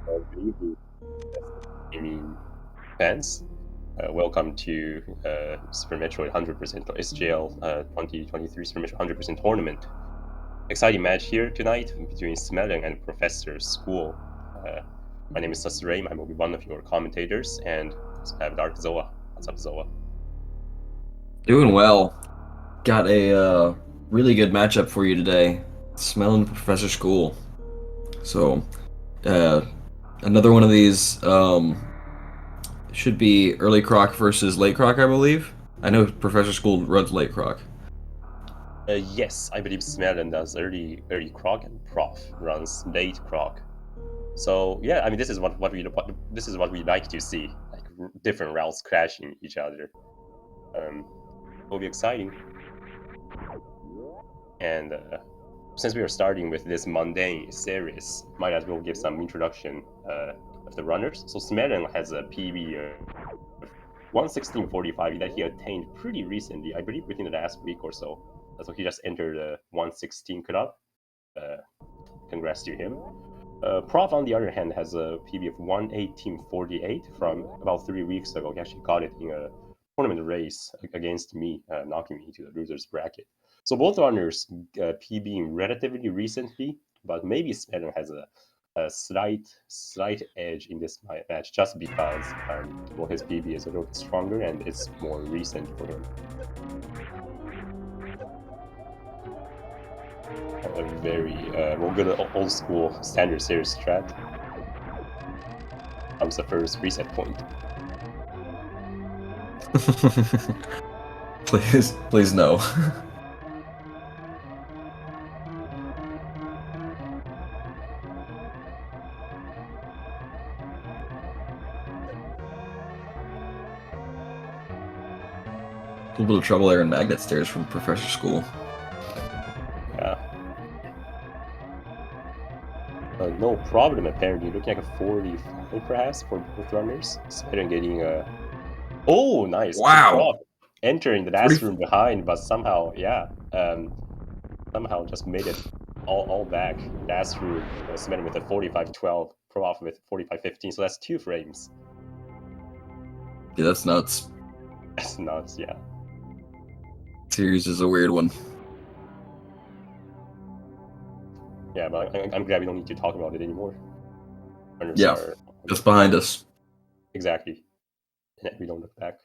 Good evening, gaming fans. Welcome to Super Metroid 100% or SGL 2023 Super Metroid 100% tournament. Exciting match here tonight between Smelon and ProfessorSchool. My name is Sasureim. I will be one of your commentators, and I have Dark Zoa. What's up, Zoa? Doing well. Got a really good matchup for you today. Smelon ProfessorSchool. So, another one of these should be early croc versus late croc, I believe. I know ProfessorSchool runs late croc. Yes, I believe Smelon does early croc, and Prof runs late croc. So yeah, I mean this is what we like to see, like different routes crashing each other. Will be exciting. And since we are starting with this mundane series, might as well give some introduction of the runners. So Smelon has a PB of 116.45 that he attained pretty recently, I believe within the last week or so. So he just entered the 116 club. Congrats to him. Prof, on the other hand, has a PB of 118.48 from about 3 weeks ago. He actually got it in a tournament race against me, knocking me to the loser's bracket. So both runners PBing relatively recently, but maybe Smelon has a slight edge in this match just because his PB is a little bit stronger and it's more recent for him. A very good old school standard series strat. Comes the first reset point. Please no. A little bit of trouble there in magnet stairs from ProfessorSchool. Yeah. No problem, apparently. Looking like a 45 perhaps for both runners. Smelon getting a... Oh, nice. Wow! Entering the last room behind, but somehow, yeah, somehow just made it all back. Last room, Smelon with a 45-12, Prof with 45-15, so that's 2 frames. Yeah, that's nuts. That's nuts, yeah. Series is a weird one. Yeah, but I'm glad we don't need to talk about it anymore. Runners yeah, just behind us. Exactly. And we don't look back.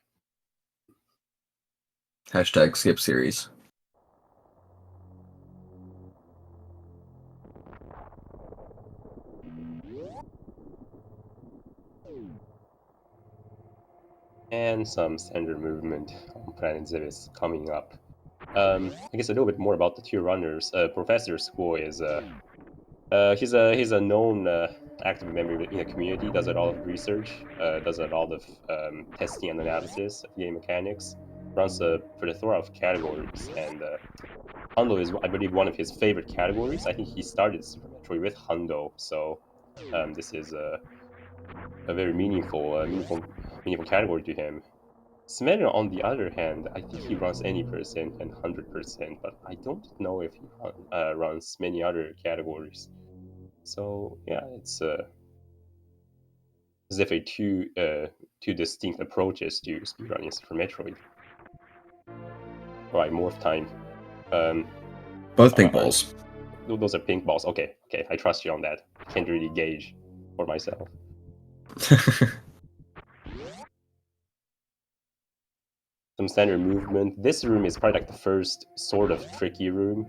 Hashtag skip series. And some standard movement on Planet Zivis coming up. I guess a little bit more about the 2 runners. ProfessorSchool is he's a known active member in the community. Does a lot of research. Does a lot of testing and analysis of game mechanics. Runs a plethora of categories, and Hundo is, I believe, one of his favorite categories. I think he started Super Metroid with Hundo, so this is a very meaningful category to him. Smelon, on the other hand, I think he runs any percent and 100%, but I don't know if he runs many other categories. So yeah, it's definitely two distinct approaches to speedrunning for Metroid. All right, morph time. Both pink balls. Those are pink balls. Okay, I trust you on that. I can't really gauge for myself. Some standard movement. This room is probably like the first sort of tricky room.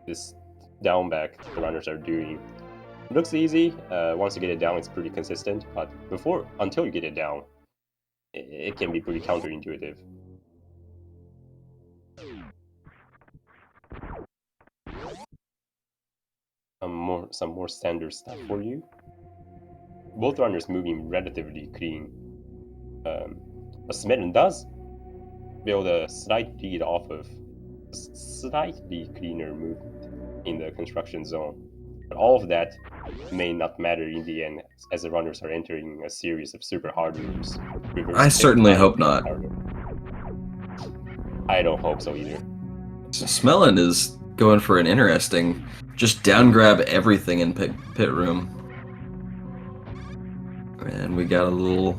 This down back the runners are doing. It looks easy. Once you get it down, it's pretty consistent. But until you get it down, it can be pretty counterintuitive. Some more standard stuff for you. Both runners moving relatively clean. But Smelon does build a slight lead off of a slightly cleaner movement in the construction zone. But all of that may not matter in the end, as the runners are entering a series of super hard moves. I certainly hope not. I don't hope so either. Smelon is going for an interesting, just down grab everything in pit room. And we got a little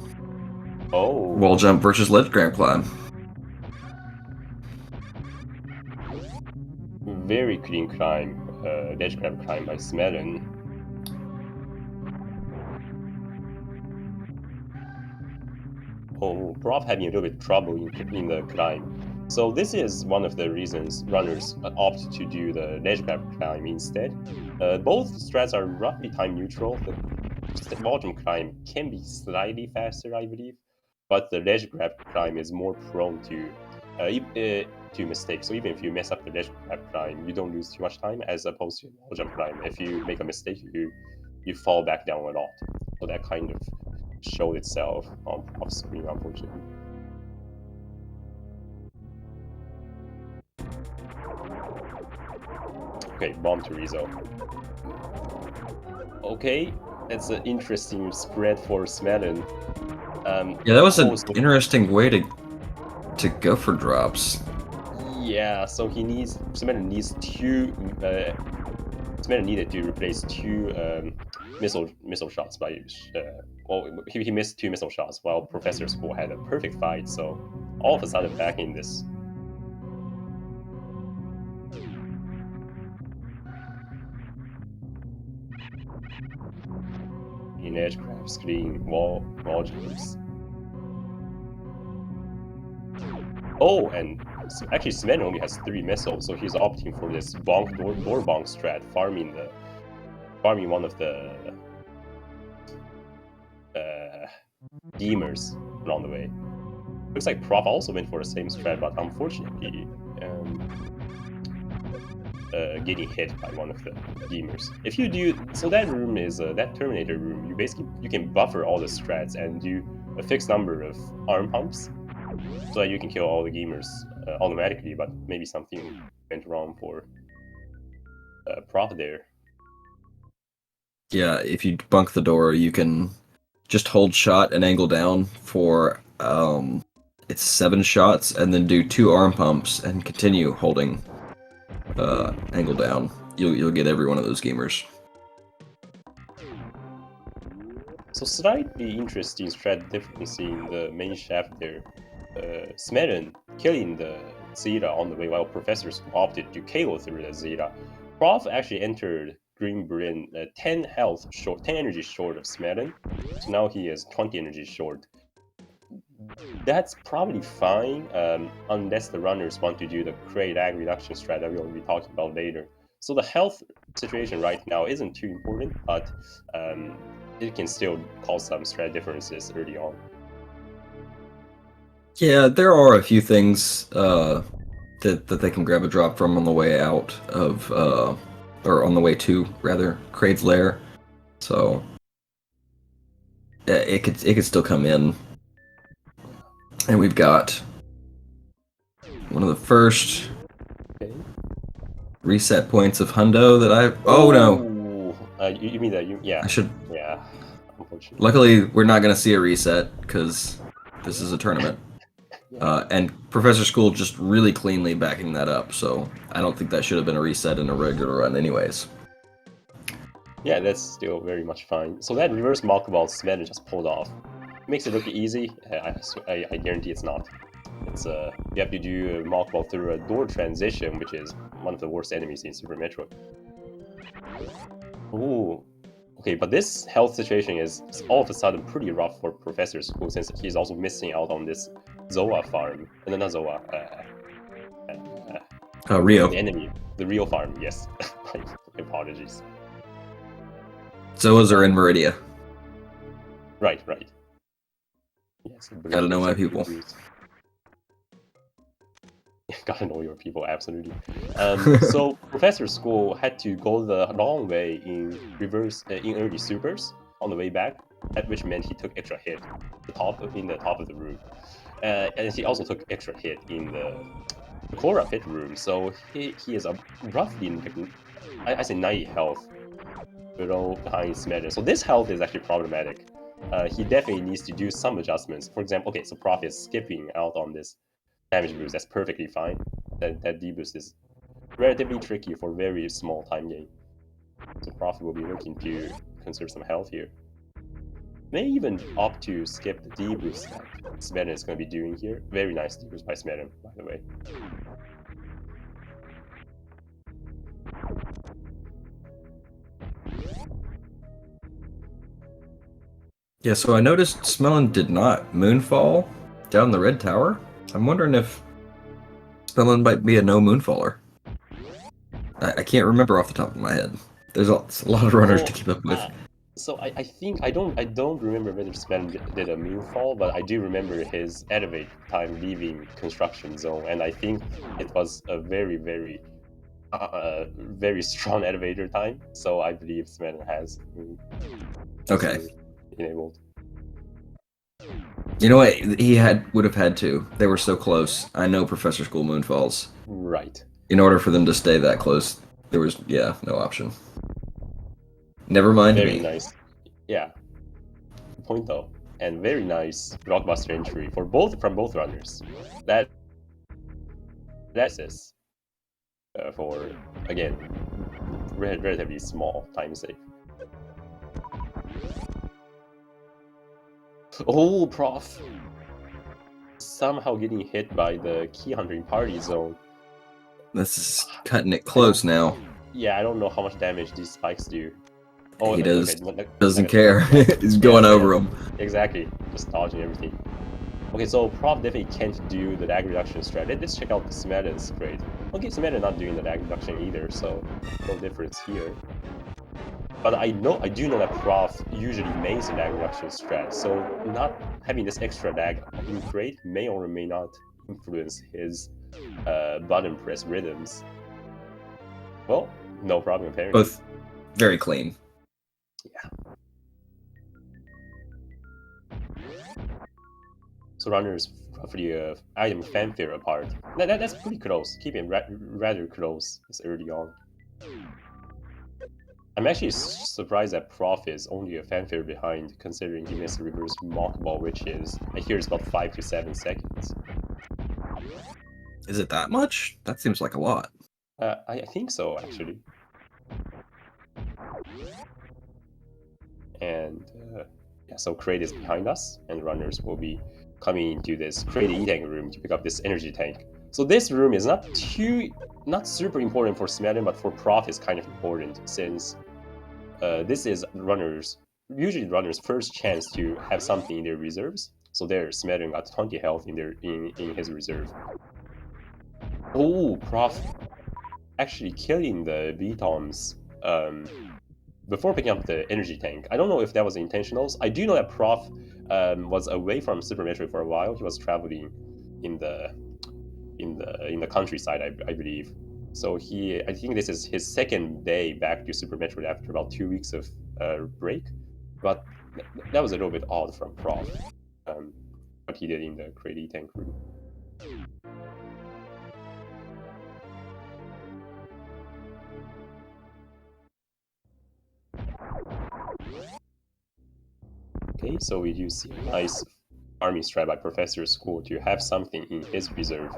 Oh, wall jump versus ledge grab climb. very clean climb, ledge grab climb by Smelon. Oh, Prof having a little bit trouble in the climb. So this is one of the reasons runners opt to do the ledge grab climb instead. Both strats are roughly time neutral. The wall jump climb can be slightly faster, I believe, but the ledge grab climb is more prone to mistakes. So even if you mess up the ledge grab climb, you don't lose too much time, as opposed to wall jump climb. If you make a mistake, you fall back down a lot. So that kind of showed itself on off screen, unfortunately. Okay, bomb to Rizzo. Okay, that's an interesting spread for Smelon. Yeah, that was an also, interesting way to go for drops. yeah, so Smelon needs two. Smelon needed to replace two missile shots by. Well, he missed two missile shots while ProfessorSchool had a perfect fight. So all of a sudden, back in this. In edge grab, screen, wall jumps. Oh, and so actually Smelon only has 3 missiles, so he's opting for this bonk door bonk strat, farming one of the demers along the way. Looks like Prof also went for the same strat, but unfortunately getting hit by one of the demers. If you do, so that room is that Terminator room. You can buffer all the strats and do a fixed number of arm pumps, so that you can kill all the gamers automatically. But maybe something went wrong for Prof there. Yeah, if you bunk the door, you can just hold shot and angle down for it's 7 shots, and then do 2 arm pumps and continue holding angle down. You'll get every one of those gamers. So slightly interesting strat difference in the main shaft there. Smelon killing the Zeta on the way, while Professors opted to KO through the Zeta. Prof actually entered Green Bryn 10 energy short of Smelon. So now he is 20 energy short. That's probably fine, unless the runners want to do the crate ag reduction strat that we'll be talking about later. So the health situation right now isn't too important, but it can still cause some strat differences early on. Yeah, there are a few things that they can grab a drop from on the way out of, or on the way to, rather, Kraid's lair. So it could still come in. And we've got one of the first reset points of Hundo that I. Oh no! You mean that? Yeah. I should. Yeah. Unfortunately. Luckily, we're not going to see a reset because this is a tournament. And ProfessorSchool just really cleanly backing that up, so I don't think that should have been a reset in a regular run anyways. Yeah, that's still very much fine. So that reverse Malkabal Smelon just pulled off. Makes it look easy. I guarantee it's not. It's you have to do a Malkabal through a door transition, which is one of the worst enemies in Super Metroid. Ooh. Okay, but this health situation is all of a sudden pretty rough for ProfessorSchool, since he's also missing out on this Zoa farm. No, not Zoa. Rio. The enemy. The real farm, yes. My apologies. Zoas are in Meridia. Right. Yes, gotta know my people. Gotta know your people, absolutely. So ProfessorSchool had to go the long way in early supers on the way back, which meant he took extra hit in the top of the room, and he also took extra hit in the Cora pit room. So he is roughly I say 90 health behind Smelon. So this health is actually problematic. He definitely needs to do some adjustments. For example, okay, so Prof is skipping out on this damage boost. That's perfectly fine. That deboost is relatively tricky for very small time gain. So Prof will be looking to conserve some health here. May even opt to skip the deboost that Smelon is going to be doing here. Very nice deboost by Smelon, by the way. Yeah, so I noticed Smelon did not moonfall down the red tower. I'm wondering if Smelon might be a no moonfaller. I can't remember off the top of my head. There's a lot of runners to keep up with. So I think I don't remember whether Smelon did a moonfall, but I do remember his elevate time leaving construction zone, and I think it was a very very strong elevator time. So I believe Smelon has Okay. enabled. You know what? He would have had to. They were so close. I know ProfessorSchool moonfalls. Right. In order for them to stay that close, there was no option. Never mind Very me. nice. Yeah. Point though, and very nice blockbuster entry from both runners. That's this for again relatively small time save. Oh, Prof. Somehow getting hit by the key hunting party zone. This is cutting it close now. Yeah, I don't know how much damage these spikes do. Oh, He okay, doesn't care. He's going over them. Exactly, just dodging everything. Okay, so Prof definitely can't do the lag reduction strat. Let's check out the Smelon's grade. Okay, Smelon not doing the lag reduction either, so no difference here. But I do know that Prof usually makes a lag reduction strat, so not having this extra lag in grade may or may not influence his button press rhythms. Well, no problem apparently. Both very clean. Yeah. So runners roughly item fanfare apart. That's pretty close. Keeping rather close this early on. I'm actually surprised that Prof is only a fanfare behind, considering he missed a reverse mock ball, which is I hear it's about 5 to 7 seconds. Is it that much? That seems like a lot. I think so actually. And yeah, so Crate is behind us, and runners will be coming into this Crate E-Tank room to pick up this energy tank. So this room is not super important for Smelon, but for Prof is kind of important, since this is usually runners' first chance to have something in their reserves. So there, Smelon got 20 health in his reserve. Oh, Prof actually killing the B-Toms before picking up the energy tank. I don't know if that was intentional. I do know that Prof was away from Super Metroid for a while. He was traveling in the countryside, I believe. So I think this is his second day back to Super Metroid after about 2 weeks of break. But that was a little bit odd from Prof. What he did in the Crate tank room. Okay, so we do see a nice army strat by ProfessorSchool to have something in his reserve.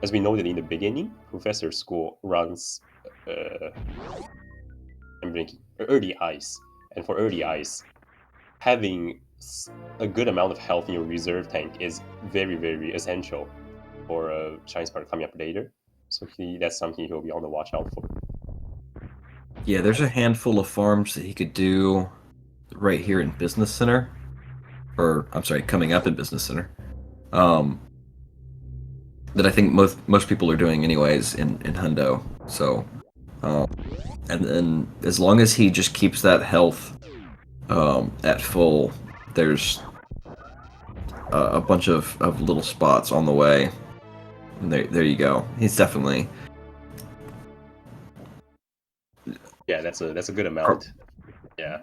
As we noted in the beginning, ProfessorSchool runs early ice, and for early ice, having a good amount of health in your reserve tank is very, very essential for a Chinese part coming up later. So that's something he'll be on the watch out for. Yeah, there's a handful of farms that he could do right here in Business Center. Or, I'm sorry, coming up in Business Center. That I think most people are doing anyways in Hundo. So, and then as long as he just keeps that health at full, there's a bunch of little spots on the way. And there you go. He's definitely... Yeah, that's a good amount. Yeah.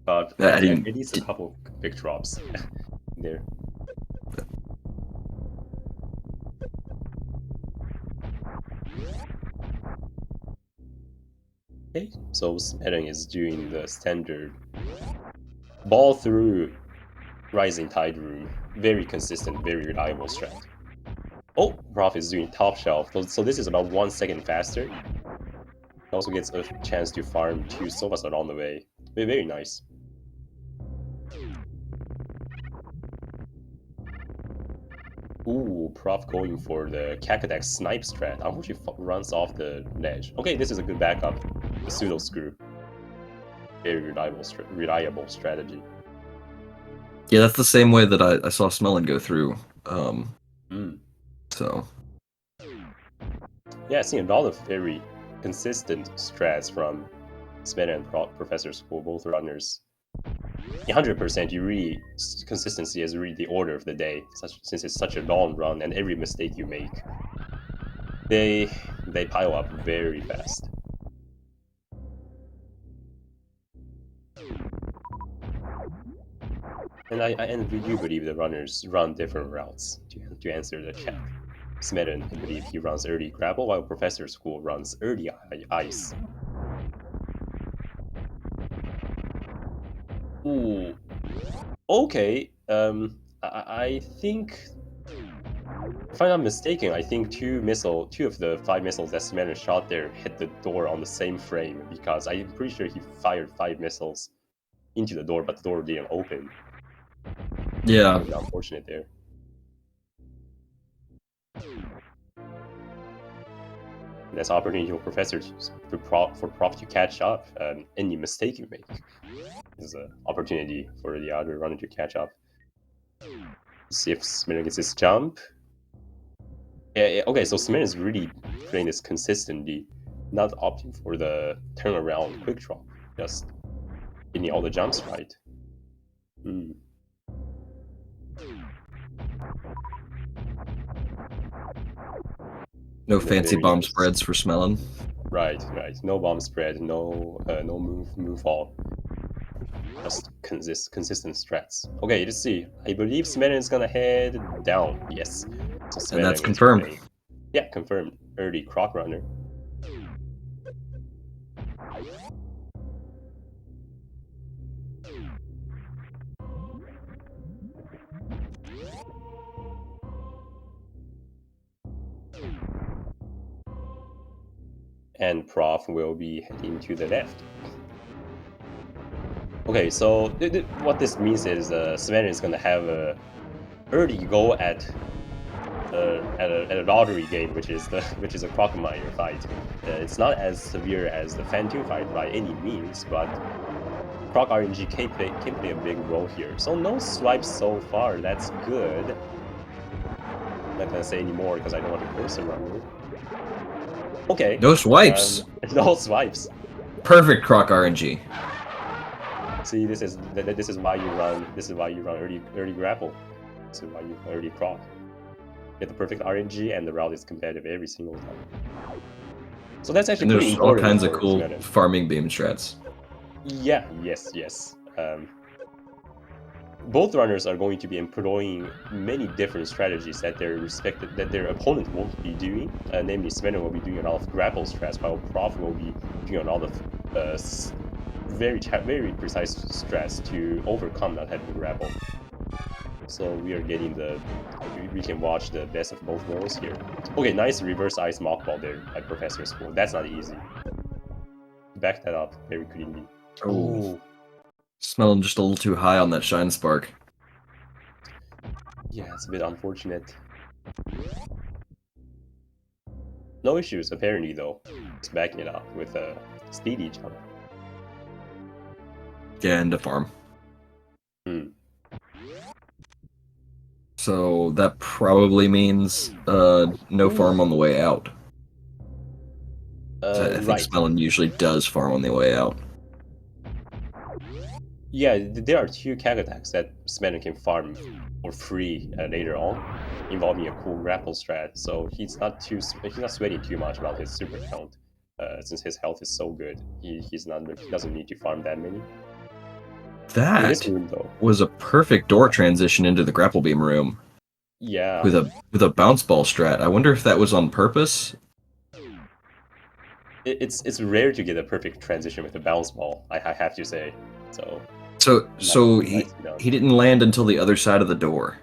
But at least a couple big drops there. Okay, so Smelon is doing the standard ball through Rising Tide room. Very consistent, very reliable strat. Oh, Prof is doing top shelf. So this is about 1 second faster. Also gets a chance to farm 2 sofas along the way. Very nice. Ooh, Prof going for the Cacadax snipe strat. Unfortunately, runs off the ledge. Okay, this is a good backup. The pseudo screw. Very reliable strategy. Yeah, that's the same way that I saw Smelon go through. So. Yeah, I've seen a lot of very consistent strats from Smelon and ProfessorSchool, both runners. 100%, you really consistency is really the order of the day. Since it's such a long run, and every mistake you make, they pile up very fast. And we do believe the runners run different routes to answer the chat. Smelon, I believe he runs early grapple, while ProfessorSchool runs early ice. Ooh. Okay. I think, if I'm not mistaken, I think two of the 5 missiles that Smelon shot there hit the door on the same frame, because I'm pretty sure he fired 5 missiles into the door, but the door didn't open. Yeah. Really unfortunate there. That's opportunity for Prof to catch up. Any mistake you make is an opportunity for the other runner to catch up. See if Smelon gets his jump. Yeah, okay, so Smelon is really playing this consistently, not opting for the turnaround quick drop, just getting all the jumps right. No fancy bomb spreads for Smelon. Right. No bomb spread, no move fall. Just consistent strats. Okay, let's see. I believe Smelon is gonna head down. Yes. So and that's confirmed. Yeah, confirmed. Early Croc Runner. And Prof will be heading to the left. Okay, so what this means is Smelon is gonna have a early go at a lottery game, which is a Crocomire fight. It's not as severe as the Phantom fight by any means, but Croc RNG can play a big role here. So no swipes so far. That's good. I'm not gonna say any more because I don't want to curse a runner. Okay. No swipes. No swipes. Perfect Croc RNG. See, this is why you run. This is why you run early grapple. This is why you early Croc. Get the perfect RNG, and the route is competitive every single time. So that's actually pretty important. There's all kinds of cool farming beam strats. Yeah, yes. Both runners are going to be employing many different strategies that their opponent won't be doing. Namely, Smelon will be doing a lot of grapple strats, while Prof will be doing a lot of very precise strats to overcome that type of grapple. So we are getting we can watch the best of both worlds here. Okay, nice reverse ice mock ball there by ProfessorSchool. That's not easy. Back that up very cleanly. Oh. Smelling just a little too high on that Shine Spark. Yeah, it's a bit unfortunate. No issues, apparently, though. Just backing it up with a speedy jump. Yeah, and a farm. So that probably means no farm on the way out. I think Smelon usually does farm on the way out. Yeah, there are 2 Cacadax that Smelon can farm for free later on, involving a cool grapple strat. So he's not sweating too much about his super count, since his health is so good. He doesn't need to farm that many. That was a perfect door transition into the grapple beam room. Yeah. With a bounce ball strat. I wonder if that was on purpose. It's rare to get a perfect transition with a bounce ball, I have to say. So he didn't land until the other side of the door.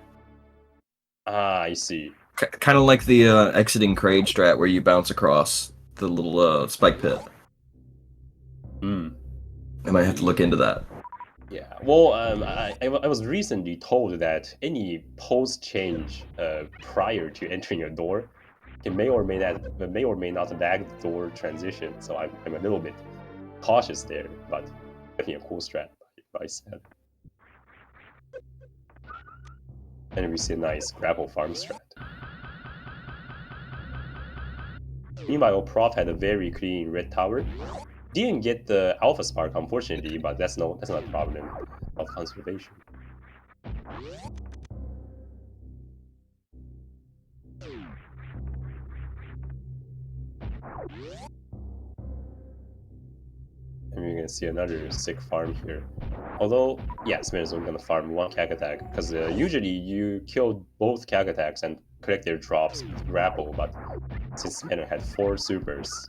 Ah, I see. Kind of like the exiting Kraid strat where you bounce across the little spike pit. Mm. I might have to look into that. Yeah. Well, I was recently told that any pose change prior to entering a door may or may not lag the door transition. So I'm a little bit cautious there, but definitely a cool strat by Smelon. And we see a nice grapple farm strat. Meanwhile, Prof had a very clean red tower. Didn't get the alpha spark, unfortunately, but that's not a problem of conservation. And we're gonna see another sick farm here. Although, yeah, Smelon is only gonna farm one Kag attack, because usually you kill both Kag attacks and collect their drops with grapple, but since Smelon had 4 supers,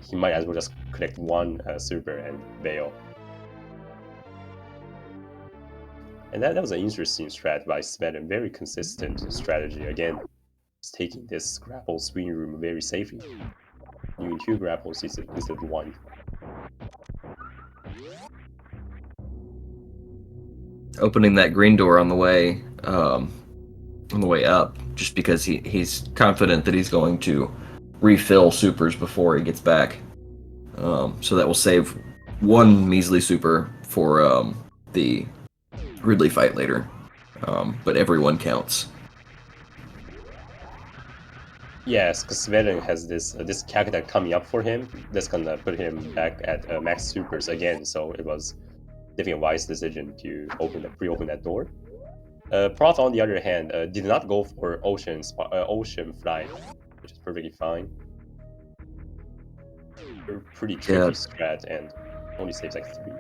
he might as well just collect one super and bail. And that was an interesting strat by Smelon, very consistent strategy. Again, just taking this grapple swing room very safely. Doing 2 grapples instead of 1. Opening that green door on the way up, just because he's confident that he's going to refill supers before he gets back. So that will save one measly super for the Ridley fight later. But everyone counts. Yes, because Smelon has this Kag attack coming up for him. That's gonna put him back at max supers again. So it was definitely a wise decision to pre-open that door. Prof, on the other hand, did not go for Ocean Fly, which is perfectly fine. Pretty tricky strat and only saves like 3.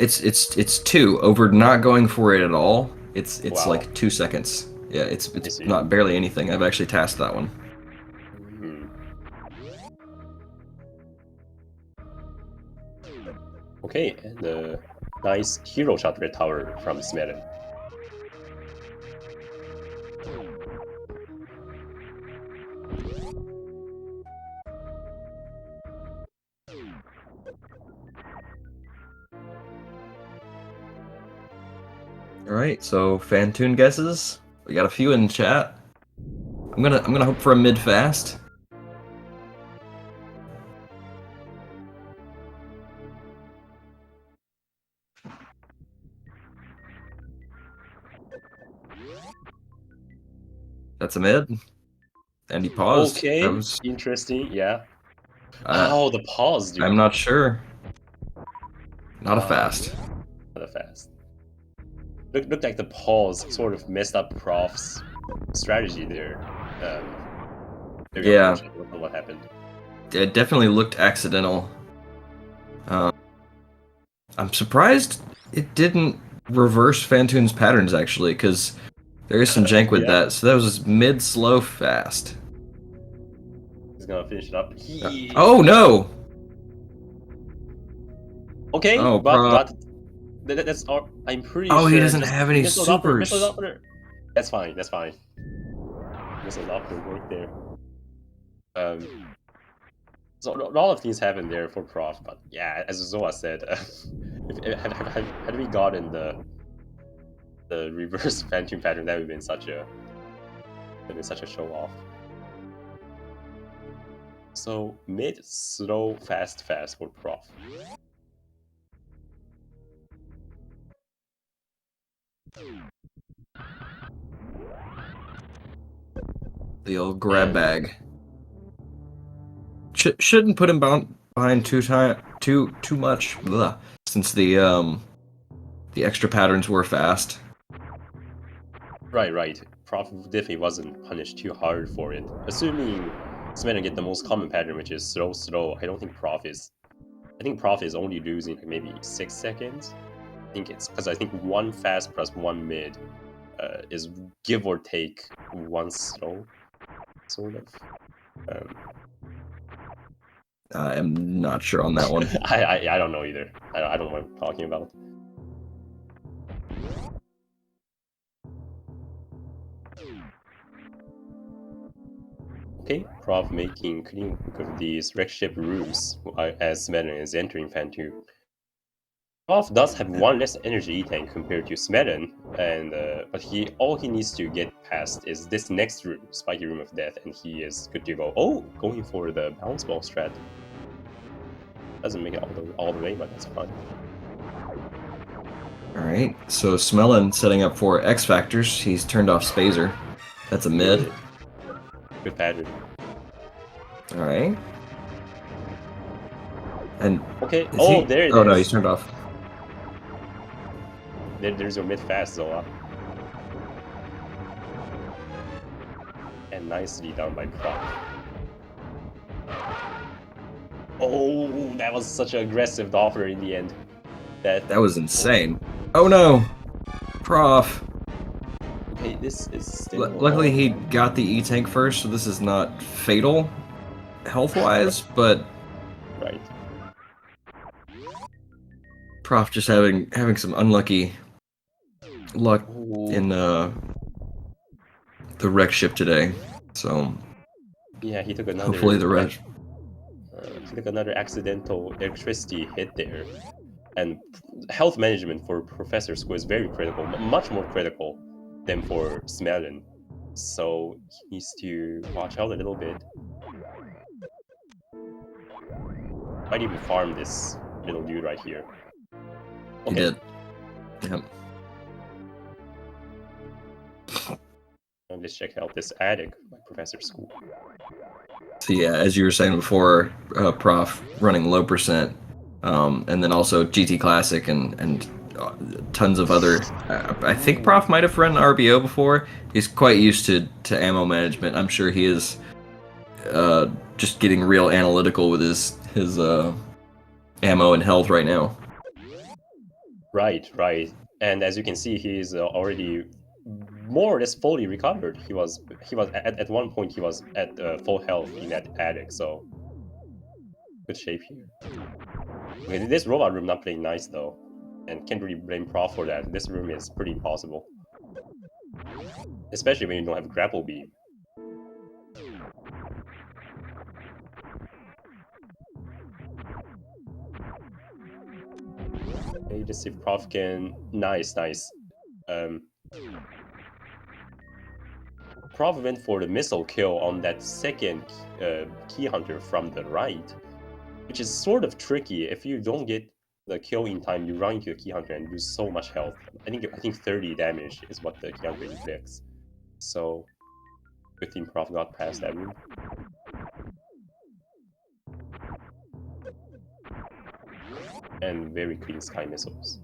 It's 2 over not going for it at all. It's Wow. like 2 seconds. Yeah, it's not barely anything. I've actually tasked that one. Okay, and a nice hero shot red tower from Smelon. All right, so Fantune guesses. We got a few in chat. I'm gonna hope for a mid fast. That's a mid. And he paused. Okay, That was interesting. Yeah. Oh, the pause, dude. I'm not sure. Not a fast. Not a fast. Looked like the pause sort of messed up Prof's strategy there. Very unfortunate what happened. It definitely looked accidental. I'm surprised it didn't reverse Fantune's patterns, actually, because there is some jank with that. So that was mid, slow, fast. He's gonna finish it up. Oh, no! Okay, oh, but that's I'm pretty sure. Oh, he doesn't have any supers. That's fine. That's fine. Missile Doppler work there. So a lot of things happen there for Prof, but yeah, as Zoa said, had we gotten the reverse Phantom pattern, that would have been such a show off. So mid, slow, fast for Prof. The old grab bag. Shouldn't put him behind too much, since the extra patterns were fast. Right. Prof definitely wasn't punished too hard for it. Assuming Smelon get the most common pattern, which is slow. I think Prof is only losing like maybe 6 seconds. I think it's because I think 1 fast plus 1 mid is give or take 1 slow, sort of. I'm not sure on that one. I don't know either. I don't know what I'm talking about. Okay, Prof making clean work of these wreck ship rooms as Smelon is entering Fan 2. Prof does have one less energy tank compared to Smelon, and but all he needs to get past is this next room, Spiky Room of Death, and he is good to go. Oh, going for the bounce ball strat. Doesn't make it all the way, but that's fine. Alright, so Smelon setting up for X Factors. He's turned off Spazer. That's a mid. Good pattern. Alright. And okay, oh, there it is. Oh no, he's turned off. There's your mid fast, Zola. And nicely done by Prof. Oh, that was such an aggressive offer in the end. That was insane. Oh no! Prof! Okay, this is still... Luckily he got the E-Tank first, so this is not fatal, health-wise, but... Right. Prof just having some unlucky luck in the wreck ship today, so... Yeah, he took another... Hopefully the rest... he took another accidental electricity hit there. And health management for ProfessorSchool is very critical, much more critical than for Smelon. So he needs to watch out a little bit. Might even farm this little dude right here. Okay. He did. Yep. Let's check out this attic by ProfessorSchool. So yeah, as you were saying before, Prof running low percent, and then also GT Classic and tons of other. I think Prof might have run RBO before. He's quite used to ammo management. I'm sure he is just getting real analytical with his ammo and health right now. Right. And as you can see, he's already more or less fully recovered. He was at one point he was at full health in that attic, so good shape here. Okay, this robot room not playing nice though, and can't really blame Prof for that. This room is pretty impossible, especially when you don't have grapple beam. Okay, let's see if Prof can... Nice. Prof went for the missile kill on that second key hunter from the right, which is sort of tricky. If you don't get the kill in time, you run into a key hunter and lose so much health. I think 30 damage is what the key hunter inflicts. So good thing Prof got past that room. And very clean sky missiles.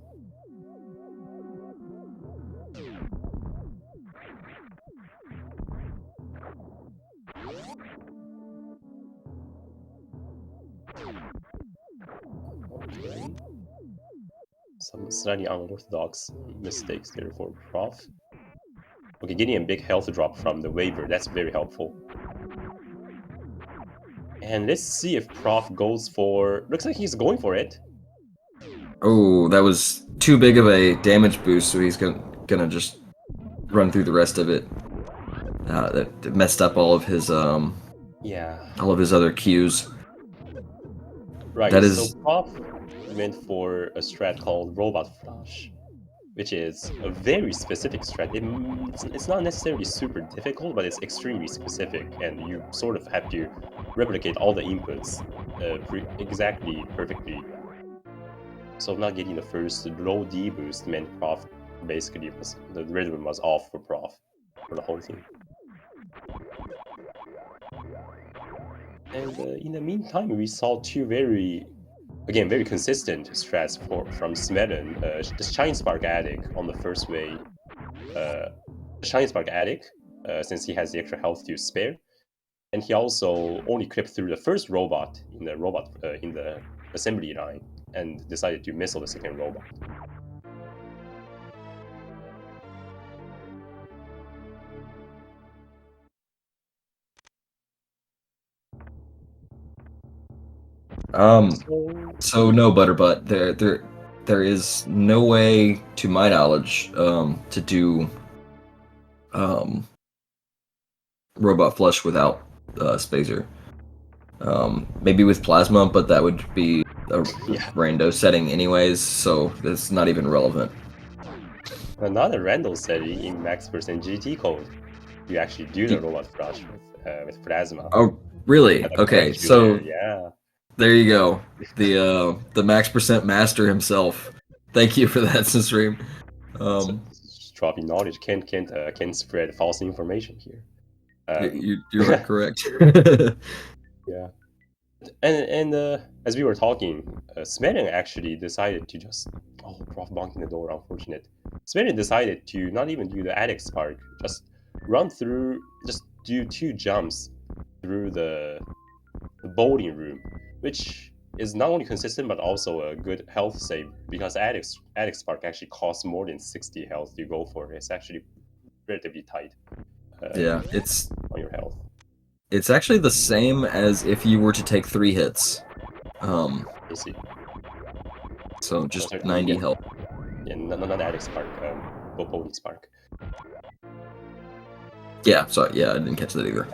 Okay. Some slightly unorthodox mistakes there for Prof. Okay, getting a big health drop from the waiver, that's very helpful. And let's see if Prof goes for... Looks like he's going for it. Oh, that was too big of a damage boost, so he's gonna just run through the rest of it. That messed up all of his all of his other cues. Right. That is... So Prof went for a strat called Robot Flush, which is a very specific strat. It's not necessarily super difficult, but it's extremely specific, and you sort of have to replicate all the inputs exactly perfectly. So not getting the first low D boost meant Prof basically the rhythm was off for Prof for the whole thing. And in the meantime, we saw two very consistent strats from Smelon. The Shine Spark Attic on the first way. Shine Spark Attic, since he has the extra health to spare, and he also only clipped through the first robot in the assembly line, and decided to missile the second robot. So no, Butterbutt. There is no way, to my knowledge, to do robot flush without Spazer. Maybe with Plasma, but that would be a Yeah. rando setting anyways, so that's not even relevant. Another random setting in max percent GT code. You actually do the robot crush with Plasma. Oh, really? Gotta Okay, correct you there, so yeah. there you go. The max percent master himself. Thank you for that, Stream. So just dropping knowledge can spread false information here. You are correct. Yeah. And as we were talking, Smelon actually decided to just Prof bonking the door, unfortunate. Smelon decided to not even do the attic spark, just just do 2 jumps through the bowling room, which is not only consistent but also a good health save because attic spark actually costs more than 60 health you go for. It's actually relatively tight. Yeah, on your health. it's actually the same as if you were to take 3 hits. I see. So just Sorry, 90 yeah. health. Yeah, not attic spark, bowling spark. Yeah, sorry, yeah, I didn't catch that either.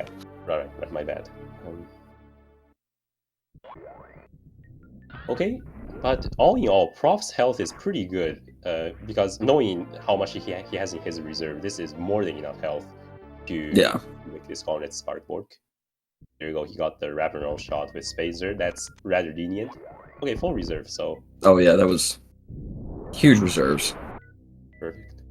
Right, my bad. Okay, but all in all, Prof's health is pretty good because knowing how much he has in his reserve, this is more than enough health to make this Gauntlet Spark work. There you go, he got the wraparound shot with Spazer. That's rather lenient. Okay, full reserve, so... Oh yeah, that was huge reserves. Perfect.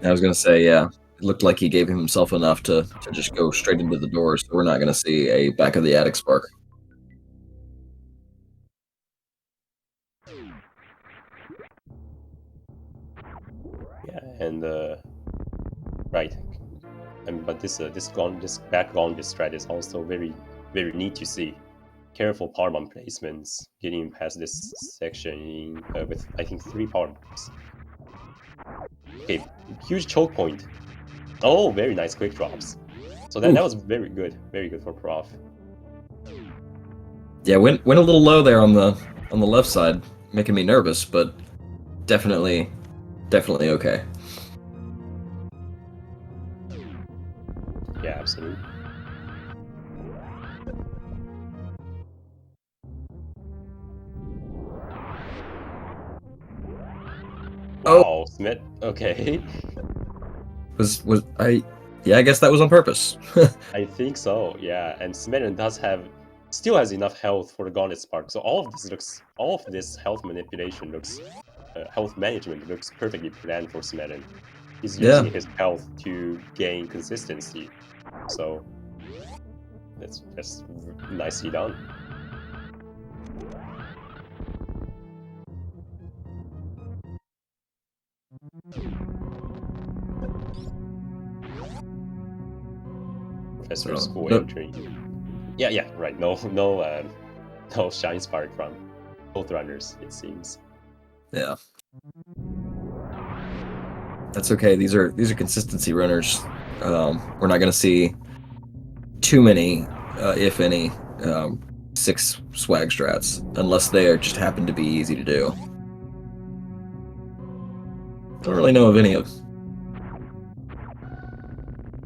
I was gonna say, yeah, it looked like he gave himself enough to just go straight into the door, so we're not gonna see a back of the attic spark. Yeah, and right, but this back gauntlet strat is also very neat to see. Careful power bomb placements, getting past this section with I think 3 power bombs. Okay, huge choke point. Oh, very nice quick drops. So that was very good for Prof. Yeah, went a little low there on the left side, making me nervous, but definitely okay. Yeah, absolutely. Wow, Smith. Okay. Was I? Yeah, I guess that was on purpose. I think so. Yeah, and Smelon still has enough health for the Gauntlet Spark. So all of this health manipulation health management looks perfectly planned for Smelon. He's using his health to gain consistency. So that's nicely done. Professor School entering. Yeah, right. No shine spark from both runners, it seems. Yeah. That's okay. These are consistency runners. We're not gonna see too many, if any, 6 swag strats, unless they just happen to be easy to do. Don't really know of any of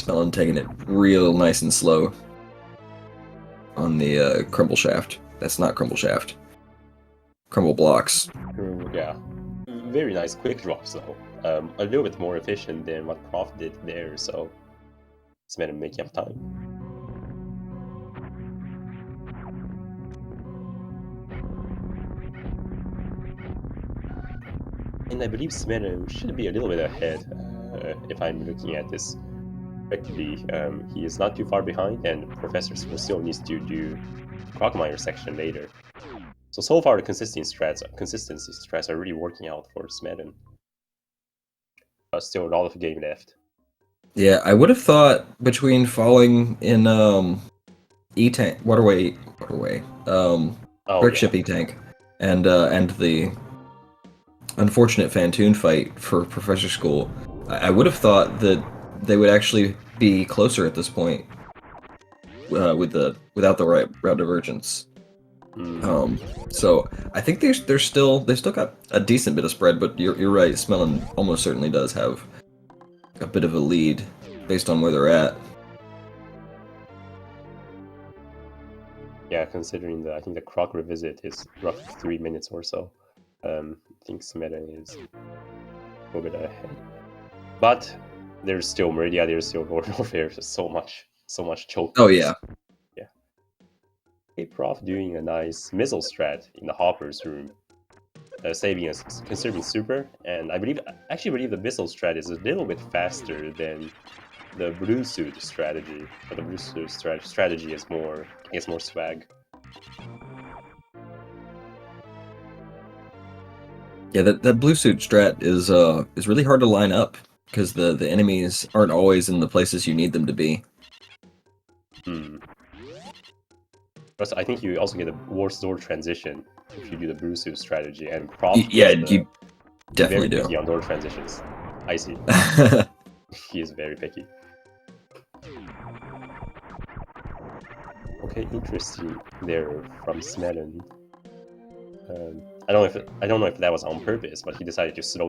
Smelon taking it real nice and slow on the crumble shaft. That's not crumble shaft. Crumble blocks. Yeah. Very nice quick drops though. A little bit more efficient than what Prof did there, so it's made him making up time. And I believe Smelon should be a little bit ahead if I'm looking at this correctly. He is not too far behind, and ProfessorSchool still needs to do Quagmire section later. So far the consistency strats are really working out for Smelon. Still a lot of game left. Yeah, I would have thought between falling in E-tank, waterway, quick ship E-tank, and the unfortunate Fantoon fight for ProfessorSchool, I would have thought that they would actually be closer at this point without the route divergence. So I think they've still got a decent bit of spread, but you're right. Smelon almost certainly does have a bit of a lead based on where they're at. Yeah, considering I think the Croc revisit is roughly 3 minutes or so. I think Smelon is a little bit ahead. But there's still Meridia, there's still Lord Warfare, there's so much choke. Oh yeah. Yeah. Hey, Prof doing a nice missile strat in the Hopper's room. Saving us, conserving super, and I actually believe the missile strat is a little bit faster than the blue suit strategy, but the blue suit strategy is more, I guess, more swag. Yeah, that blue suit strat is really hard to line up because the enemies aren't always in the places you need them to be. Plus, I think you also get a war sword transition if you do the blue suit strategy, and Prof Yeah, gets you definitely very do. picky on door transitions. I see. He is very picky. Okay, interesting there from Smelon. I don't know if that was on purpose, but he decided to slow